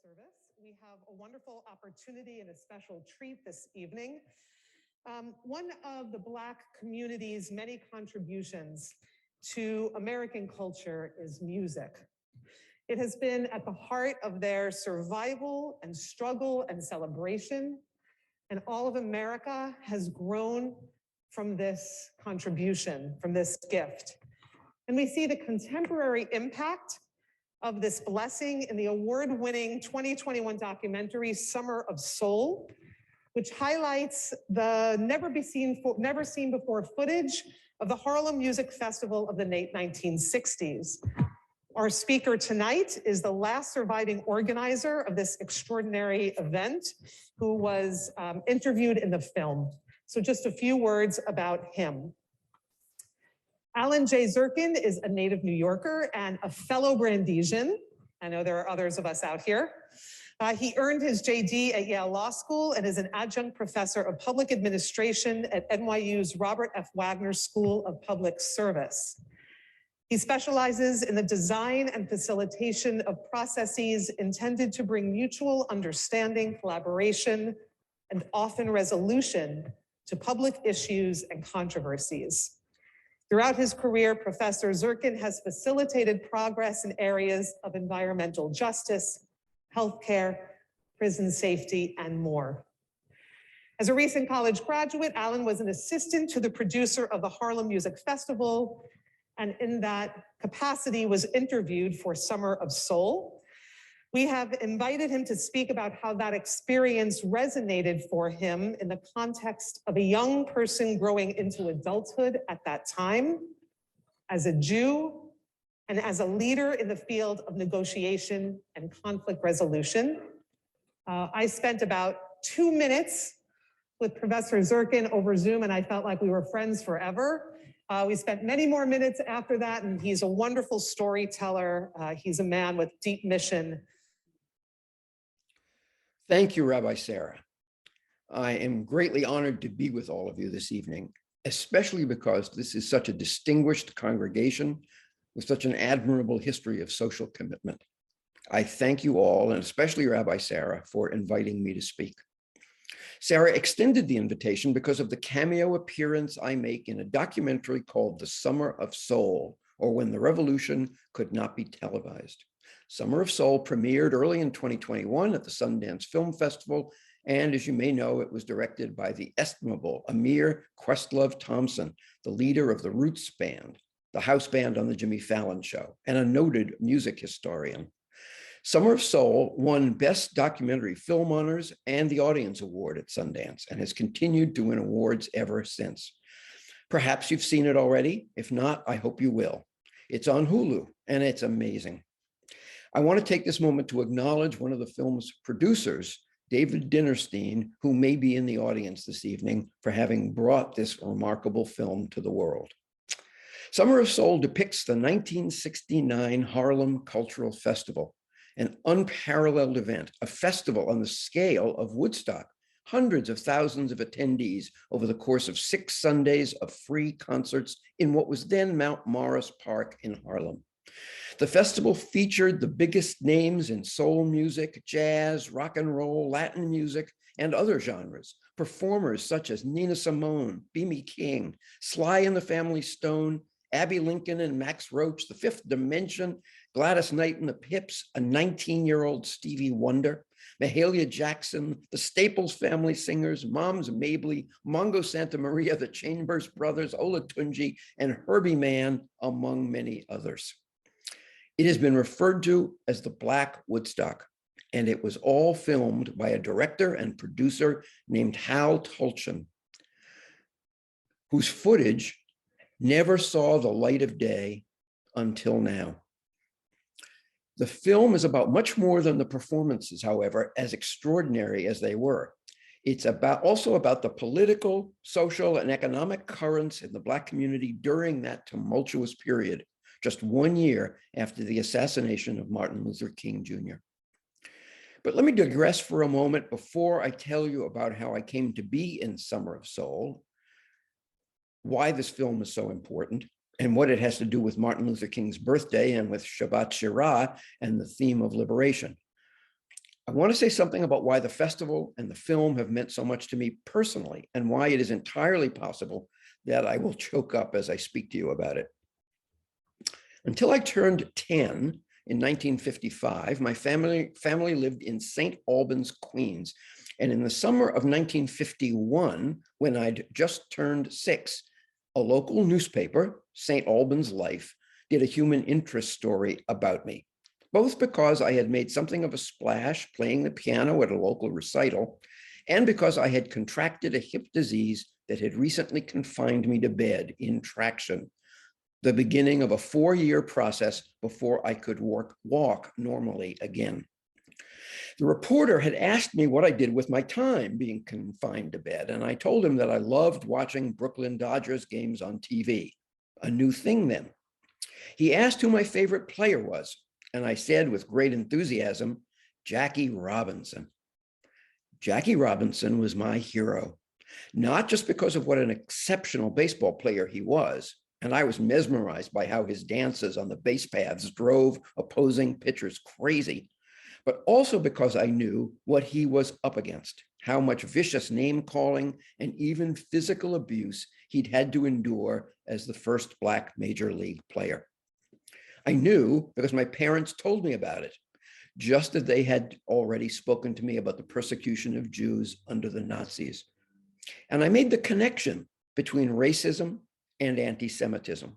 service. We have a wonderful opportunity and a special treat this evening. One of the Black community's many contributions to American culture is music. It has been at the heart of their survival and struggle and celebration, and all of America has grown from this contribution, from this gift. And we see the contemporary impact of this blessing in the award-winning 2021 documentary, Summer of Soul, which highlights the never seen before footage of the Harlem Music Festival of the late 1960s. Our speaker tonight is the last surviving organizer of this extraordinary event, who was interviewed in the film. So just a few words about him. Alan J. Zerkin is a native New Yorker and a fellow Brandesian. I know there are others of us out here. He earned his JD at Yale Law School and is an adjunct professor of public administration at NYU's Robert F. Wagner School of Public Service. He specializes in the design and facilitation of processes intended to bring mutual understanding, collaboration, and often resolution to public issues and controversies. Throughout his career, Professor Zerkin has facilitated progress in areas of environmental justice, healthcare, prison safety, and more. As a recent college graduate, Alan was an assistant to the producer of the Harlem Music Festival, and in that capacity was interviewed for Summer of Soul. We have invited him to speak about how that experience resonated for him in the context of a young person growing into adulthood at that time, as a Jew, and as a leader in the field of negotiation and conflict resolution. I spent about 2 minutes with Professor Zerkin over Zoom, and I felt like we were friends forever. We spent many more minutes after that, and he's a wonderful storyteller. He's a man with deep mission. Thank you, Rabbi Sarah. I am greatly honored to be with all of you this evening, especially because this is such a distinguished congregation with such an admirable history of social commitment. I thank you all, and especially Rabbi Sarah, for inviting me to speak. Sarah extended the invitation because of the cameo appearance I make in a documentary called The Summer of Soul, or When the Revolution Could Not Be Televised. Summer of Soul premiered early in 2021 at the Sundance Film Festival, and as you may know, it was directed by the estimable Amir Questlove Thompson, the leader of the Roots Band, the house band on the Jimmy Fallon Show, and a noted music historian. Summer of Soul won Best Documentary Film Honors and the Audience Award at Sundance, and has continued to win awards ever since. Perhaps you've seen it already. If not, I hope you will. It's on Hulu, and it's amazing. I want to take this moment to acknowledge one of the film's producers, David Dinerstein, who may be in the audience this evening, for having brought this remarkable film to the world. Summer of Soul depicts the 1969 Harlem Cultural Festival, an unparalleled event, a festival on the scale of Woodstock, hundreds of thousands of attendees over the course of 6 Sundays of free concerts in what was then Mount Morris Park in Harlem. The festival featured the biggest names in soul music, jazz, rock and roll, Latin music, and other genres. Performers such as Nina Simone, B.B. King, Sly and the Family Stone, Abby Lincoln and Max Roach, The Fifth Dimension, Gladys Knight and the Pips, a 19-year-old Stevie Wonder, Mahalia Jackson, the Staples Family Singers, Moms Mabley, Mongo Santa Maria, the Chambers Brothers, Ola Tunji, and Herbie Mann, among many others. It has been referred to as the Black Woodstock, and it was all filmed by a director and producer named Hal Tulchin, whose footage never saw the light of day until now. The film is about much more than the performances, however, as extraordinary as they were. It's also about the political, social, and economic currents in the Black community during that tumultuous period, just 1 year after the assassination of Martin Luther King Jr. But let me digress for a moment before I tell you about how I came to be in Summer of Soul, why this film is so important, and what it has to do with Martin Luther King's birthday and with Shabbat Shirah and the theme of liberation. I want to say something about why the festival and the film have meant so much to me personally, and why it is entirely possible that I will choke up as I speak to you about it. Until I turned 10 in 1955, my family lived in St. Albans, Queens. And in the summer of 1951, when I'd just turned 6, a local newspaper, St. Albans Life, did a human interest story about me, both because I had made something of a splash playing the piano at a local recital, and because I had contracted a hip disease that had recently confined me to bed in traction, the beginning of a 4-year process before I could walk normally again. The reporter had asked me what I did with my time being confined to bed, and I told him that I loved watching Brooklyn Dodgers games on TV, a new thing then. He asked who my favorite player was, and I said with great enthusiasm, Jackie Robinson. Jackie Robinson was my hero, not just because of what an exceptional baseball player he was, and I was mesmerized by how his dances on the base paths drove opposing pitchers crazy, but also because I knew what he was up against, how much vicious name calling and even physical abuse he'd had to endure as the first Black major league player. I knew because my parents told me about it, just as they had already spoken to me about the persecution of Jews under the Nazis. And I made the connection between racism and anti-Semitism.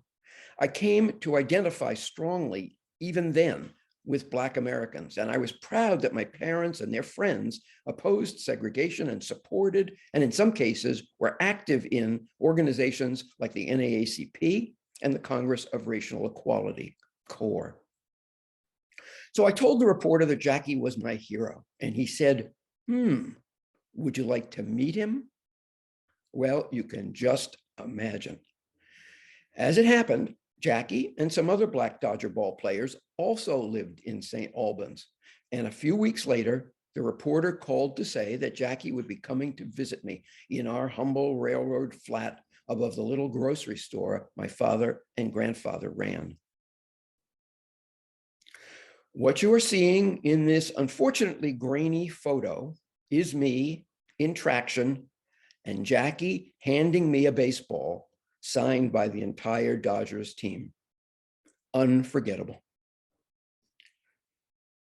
I came to identify strongly, even then, with Black Americans, and I was proud that my parents and their friends opposed segregation and supported, and in some cases, were active in organizations like the NAACP and the Congress of Racial Equality, CORE. So I told the reporter that Jackie was my hero, and he said, would you like to meet him? Well, you can just imagine. As it happened, Jackie and some other Black Dodger ball players also lived in St. Albans. And a few weeks later, the reporter called to say that Jackie would be coming to visit me in our humble railroad flat above the little grocery store my father and grandfather ran. What you are seeing in this unfortunately grainy photo is me in traction and Jackie handing me a baseball signed by the entire Dodgers team. Unforgettable.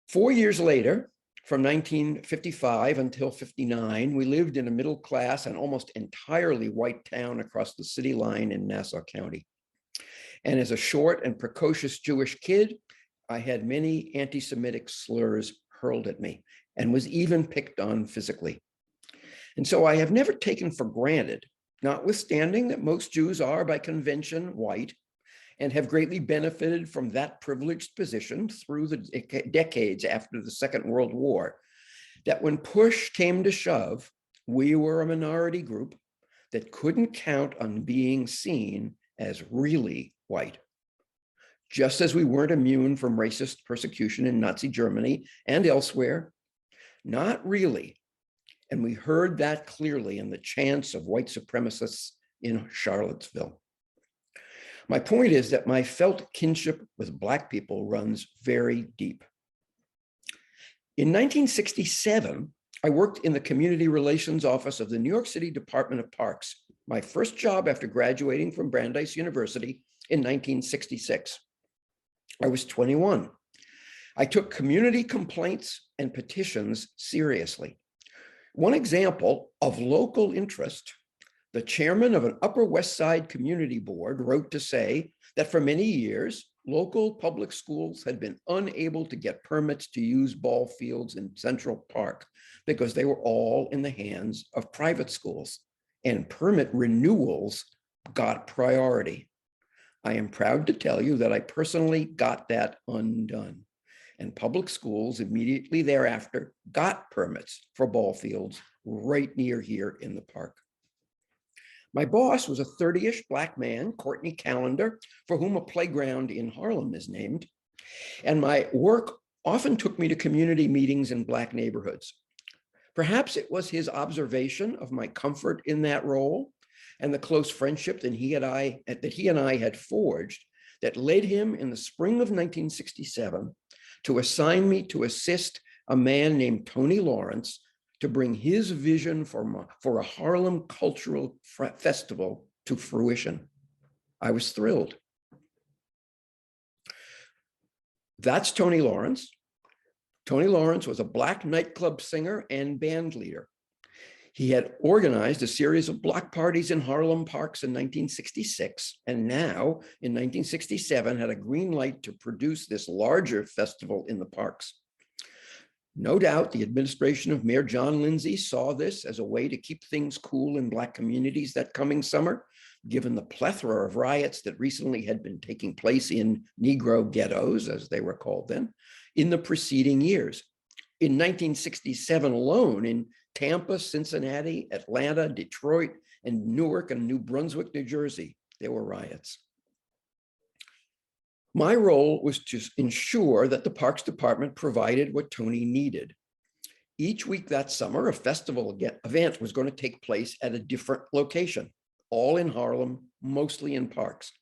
4 years later, from 1955 until 59, we lived in a middle class and almost entirely white town across the city line in Nassau County. And as a short and precocious Jewish kid, I had many anti-Semitic slurs hurled at me and was even picked on physically. And so I have never taken for granted, notwithstanding that most Jews are by convention white and have greatly benefited from that privileged position through the decades after the Second World War, that when push came to shove, we were a minority group that couldn't count on being seen as really white. Just as we weren't immune from racist persecution in Nazi Germany and elsewhere, not really. And we heard that clearly in the chants of white supremacists in Charlottesville. My point is that my felt kinship with Black people runs very deep. In 1967, I worked in the Community Relations Office of the New York City Department of Parks, my first job after graduating from Brandeis University in 1966. I was 21. I took community complaints and petitions seriously. One example of local interest, the chairman of an Upper West Side community board wrote to say that for many years, local public schools had been unable to get permits to use ball fields in Central Park because they were all in the hands of private schools, and permit renewals got priority. I am proud to tell you that I personally got that undone, and public schools immediately thereafter got permits for ball fields right near here in the park. My boss was a 30-ish Black man, Courtney Callender, for whom a playground in Harlem is named. And my work often took me to community meetings in Black neighborhoods. Perhaps it was his observation of my comfort in that role and the close friendship that he and I had forged that led him in the spring of 1967 to assign me to assist a man named Tony Lawrence to bring his vision for a Harlem Cultural Festival to fruition. I was thrilled. That's Tony Lawrence. Tony Lawrence was a Black nightclub singer and band leader. He had organized a series of block parties in Harlem parks in 1966, and now in 1967 had a green light to produce this larger festival in the parks. No doubt the administration of Mayor John Lindsay saw this as a way to keep things cool in Black communities that coming summer, given the plethora of riots that recently had been taking place in Negro ghettos, as they were called then, in the preceding years. In 1967 alone, in Tampa, Cincinnati, Atlanta, Detroit, and Newark and New Brunswick, New Jersey, there were riots. My role was to ensure that the Parks Department provided what Tony needed. Each week that summer, a festival event was going to take place at a different location, all in Harlem, mostly in parks.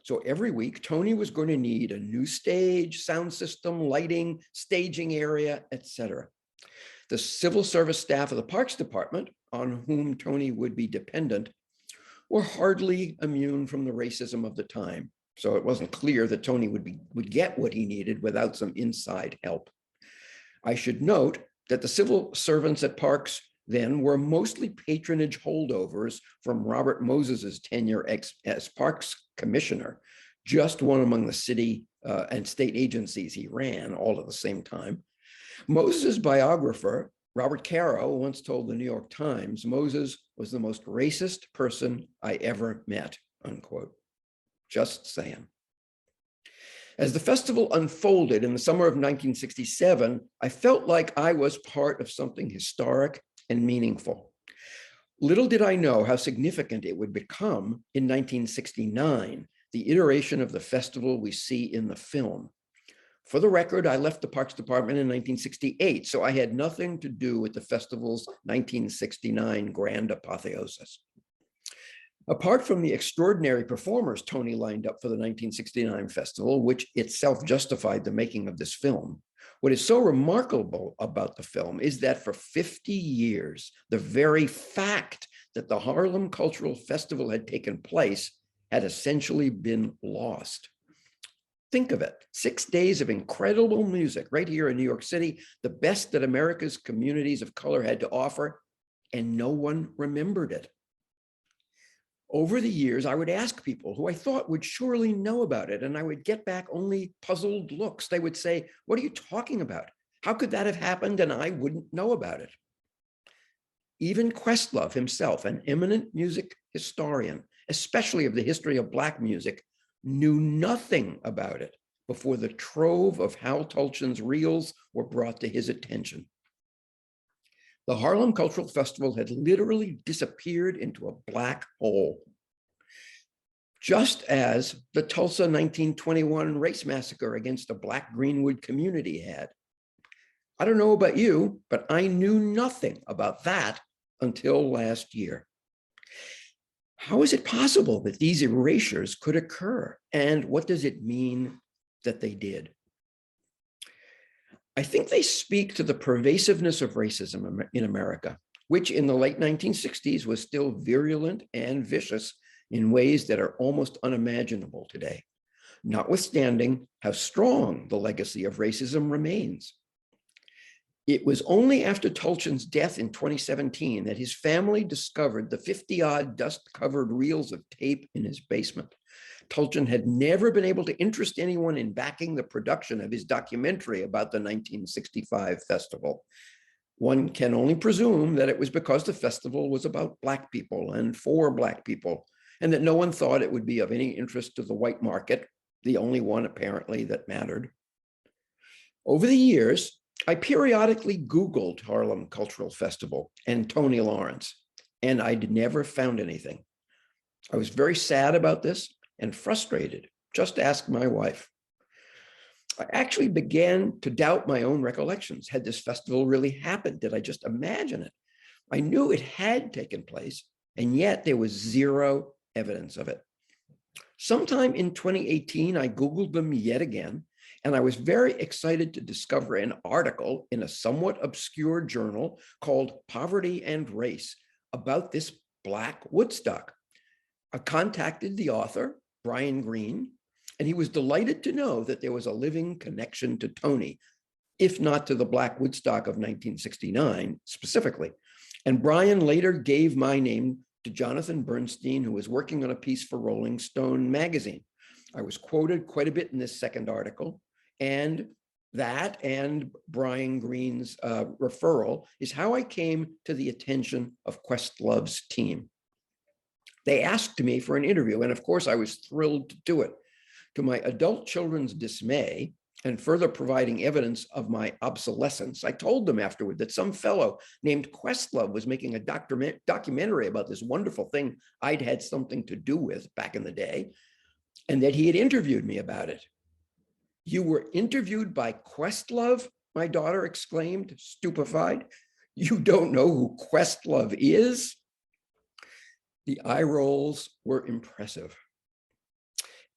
So every week, Tony was going to need a new stage, sound system, lighting, staging area, etc. The civil service staff of the Parks Department, on whom Tony would be dependent, were hardly immune from the racism of the time. So it wasn't clear that Tony would get what he needed without some inside help. I should note that the civil servants at Parks then were mostly patronage holdovers from Robert Moses's tenure as Parks Commissioner, just one among the city and state agencies he ran all at the same time. Moses's biographer, Robert Caro, once told the New York Times, Moses was the most racist person I ever met, unquote. Just saying. As the festival unfolded in the summer of 1967, I felt like I was part of something historic and meaningful. Little did I know how significant it would become in 1969, the iteration of the festival we see in the film. For the record, I left the Parks Department in 1968, so I had nothing to do with the festival's 1969 grand apotheosis. Apart from the extraordinary performers Tony lined up for the 1969 festival, which itself justified the making of this film, what is so remarkable about the film is that for 50 years, the very fact that the Harlem Cultural Festival had taken place had essentially been lost. Think of it, 6 days of incredible music right here in New York City, the best that America's communities of color had to offer, and no one remembered it. Over the years, I would ask people who I thought would surely know about it, and I would get back only puzzled looks. They would say, "What are you talking about? How could that have happened and I wouldn't know about it?" Even Questlove himself, an eminent music historian, especially of the history of Black music, knew nothing about it before the trove of Hal Tulchin's reels were brought to his attention. The Harlem Cultural Festival had literally disappeared into a black hole, just as the Tulsa 1921 race massacre against a Black Greenwood community had. I don't know about you, but I knew nothing about that until last year. How is it possible that these erasures could occur? And what does it mean that they did? I think they speak to the pervasiveness of racism in America, which in the late 1960s was still virulent and vicious in ways that are almost unimaginable today, notwithstanding how strong the legacy of racism remains. It was only after Tulchin's death in 2017 that his family discovered the 50-odd dust-covered reels of tape in his basement. Tulchin had never been able to interest anyone in backing the production of his documentary about the 1965 festival. One can only presume that it was because the festival was about Black people and for Black people, and that no one thought it would be of any interest to the white market, the only one apparently that mattered. Over the years, I periodically Googled Harlem Cultural Festival and Tony Lawrence, and I'd never found anything. I was very sad about this and frustrated. Just ask my wife. I actually began to doubt my own recollections. Had this festival really happened? Did I just imagine it? I knew it had taken place, and yet there was zero evidence of it. Sometime in 2018, I Googled them yet again, And I was very excited to discover an article in a somewhat obscure journal called Poverty and Race about this Black Woodstock. I contacted the author, Brian Greene, and he was delighted to know that there was a living connection to Tony, if not to the Black Woodstock of 1969 specifically. And Brian later gave my name to Jonathan Bernstein, who was working on a piece for Rolling Stone magazine. I was quoted quite a bit in this second article, and that and Brian Greene's referral is how I came to the attention of Questlove's team. They asked me for an interview, and of course I was thrilled to do it. To my adult children's dismay, and further providing evidence of my obsolescence, I told them afterward that some fellow named Questlove was making a documentary about this wonderful thing I'd had something to do with back in the day, and that he had interviewed me about it. "You were interviewed by Questlove?" my daughter exclaimed, stupefied. "You don't know who Questlove is?" The eye rolls were impressive.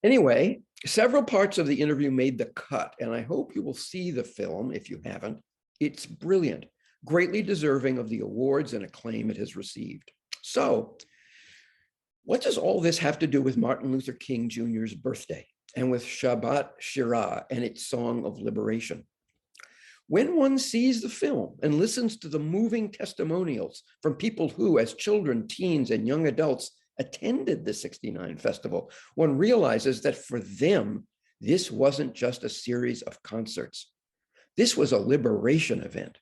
Anyway, several parts of the interview made the cut, and I hope you will see the film if you haven't. It's brilliant, greatly deserving of the awards and acclaim it has received. So, what does all this have to do with Martin Luther King Jr.'s birthday and with Shabbat Shirah and its song of liberation? When one sees the film and listens to the moving testimonials from people who, as children, teens, and young adults, attended the '69 festival, one realizes that for them, this wasn't just a series of concerts. This was a liberation event,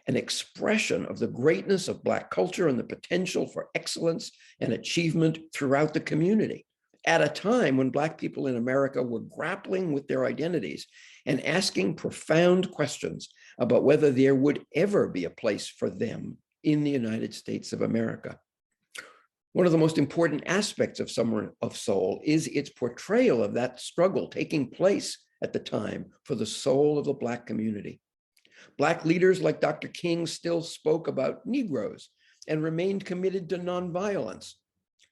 an expression of the greatness of Black culture and the potential for excellence and achievement throughout the community, at a time when Black people in America were grappling with their identities and asking profound questions about whether there would ever be a place for them in the United States of America. One of the most important aspects of Summer of Soul is its portrayal of that struggle taking place at the time for the soul of the Black community. Black leaders like Dr. King still spoke about Negroes and remained committed to nonviolence,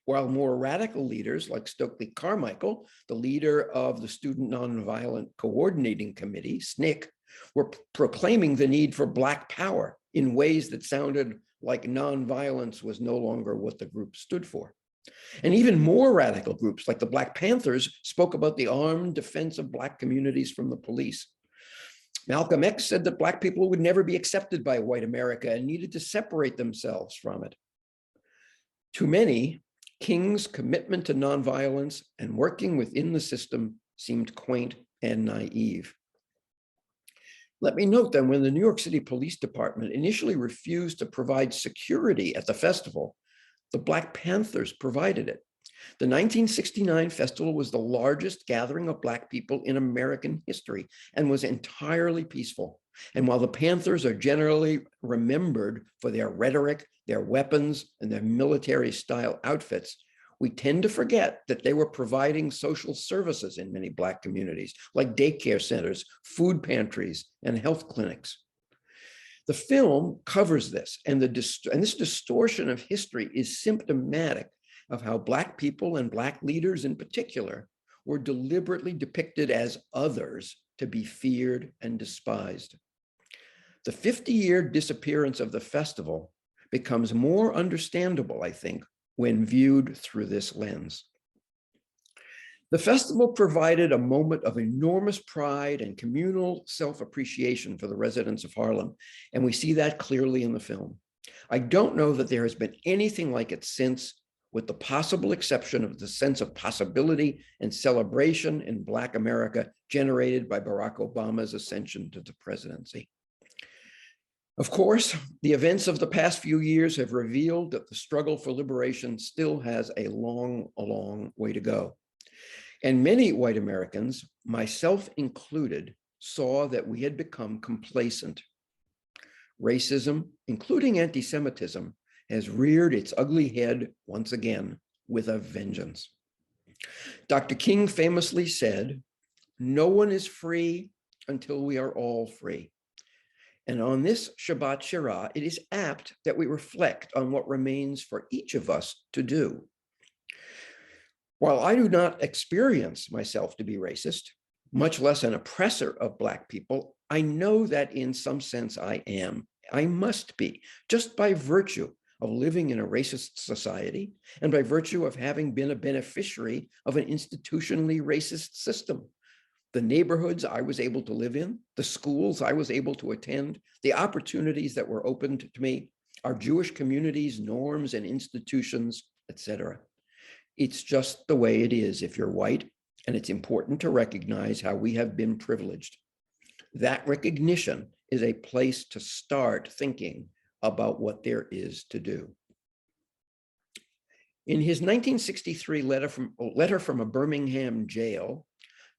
while more radical leaders like Stokely Carmichael, the leader of the Student Nonviolent Coordinating Committee, SNCC, were proclaiming the need for Black power in ways that sounded like nonviolence was no longer what the group stood for. And even more radical groups like the Black Panthers spoke about the armed defense of Black communities from the police. Malcolm X said that Black people would never be accepted by white America and needed to separate themselves from it. To many, King's commitment to nonviolence and working within the system seemed quaint and naive. Let me note that when the New York City Police Department initially refused to provide security at the festival, the Black Panthers provided it. The 1969 festival was the largest gathering of Black people in American history and was entirely peaceful. And while the Panthers are generally remembered for their rhetoric, their weapons, and their military-style outfits, we tend to forget that they were providing social services in many Black communities, like daycare centers, food pantries, and health clinics. The film covers this, and this distortion of history is symptomatic of how Black people and Black leaders in particular were deliberately depicted as others to be feared and despised. The 50-year disappearance of the festival becomes more understandable, I think, when viewed through this lens. The festival provided a moment of enormous pride and communal self-appreciation for the residents of Harlem, and we see that clearly in the film. I don't know that there has been anything like it since, with the possible exception of the sense of possibility and celebration in Black America generated by Barack Obama's ascension to the presidency. Of course, the events of the past few years have revealed that the struggle for liberation still has a long way to go. And many white Americans, myself included, saw that we had become complacent. Racism, including anti-Semitism, has reared its ugly head once again with a vengeance. Dr. King famously said, "No one is free until we are all free." And on this Shabbat Shirah, it is apt that we reflect on what remains for each of us to do. While I do not experience myself to be racist, much less an oppressor of Black people, I know that in some sense I am. I must be, just by virtue of living in a racist society and by virtue of having been a beneficiary of an institutionally racist system. The neighborhoods I was able to live in, the schools I was able to attend, the opportunities that were opened to me, our Jewish communities, norms and institutions, etc. It's just the way it is if you're white, and it's important to recognize how we have been privileged. That recognition is a place to start thinking about what there is to do. In his 1963 letter from a Birmingham jail,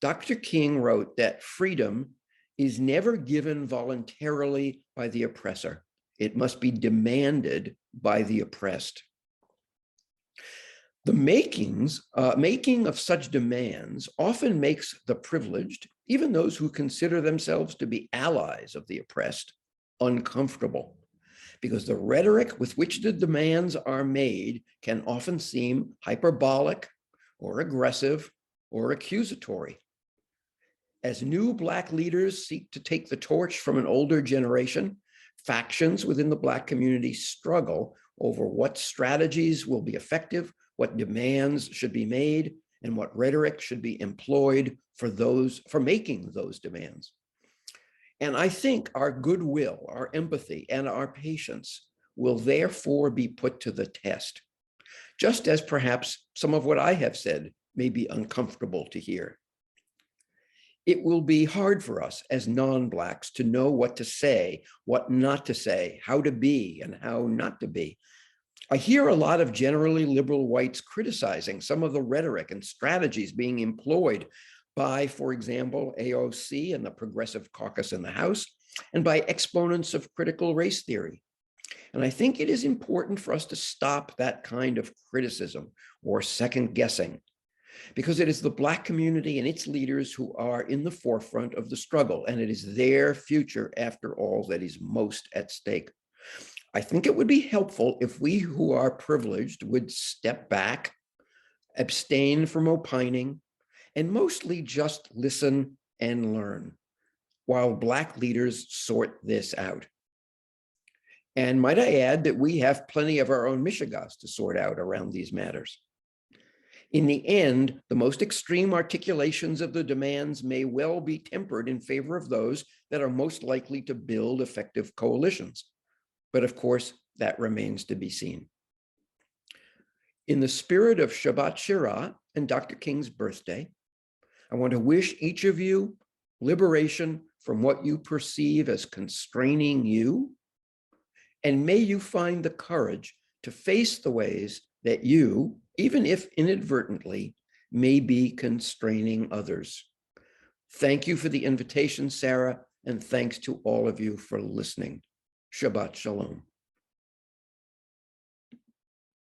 Dr. King wrote that freedom is never given voluntarily by the oppressor. It must be demanded by the oppressed. The making of such demands often makes the privileged, even those who consider themselves to be allies of the oppressed, uncomfortable, because the rhetoric with which the demands are made can often seem hyperbolic or aggressive or accusatory. As new Black leaders seek to take the torch from an older generation, factions within the Black community struggle over what strategies will be effective, what demands should be made, and what rhetoric should be employed for making those demands. And I think our goodwill, our empathy, and our patience will therefore be put to the test, just as perhaps some of what I have said may be uncomfortable to hear. It will be hard for us as non-Blacks to know what to say, what not to say, how to be and how not to be. I hear a lot of generally liberal whites criticizing some of the rhetoric and strategies being employed by, for example, AOC and the Progressive Caucus in the House, and by exponents of critical race theory. And I think it is important for us to stop that kind of criticism or second guessing, because it is the Black community and its leaders who are in the forefront of the struggle, and it is their future, after all, that is most at stake. I think it would be helpful if we who are privileged would step back, abstain from opining, and mostly just listen and learn while Black leaders sort this out. And might I add that we have plenty of our own mishigas to sort out around these matters. In the end, the most extreme articulations of the demands may well be tempered in favor of those that are most likely to build effective coalitions. But of course, that remains to be seen. In the spirit of Shabbat Shirah and Dr. King's birthday, I want to wish each of you liberation from what you perceive as constraining you, and may you find the courage to face the ways that you, even if inadvertently, may be constraining others. Thank you for the invitation, Sarah, and thanks to all of you for listening. Shabbat Shalom.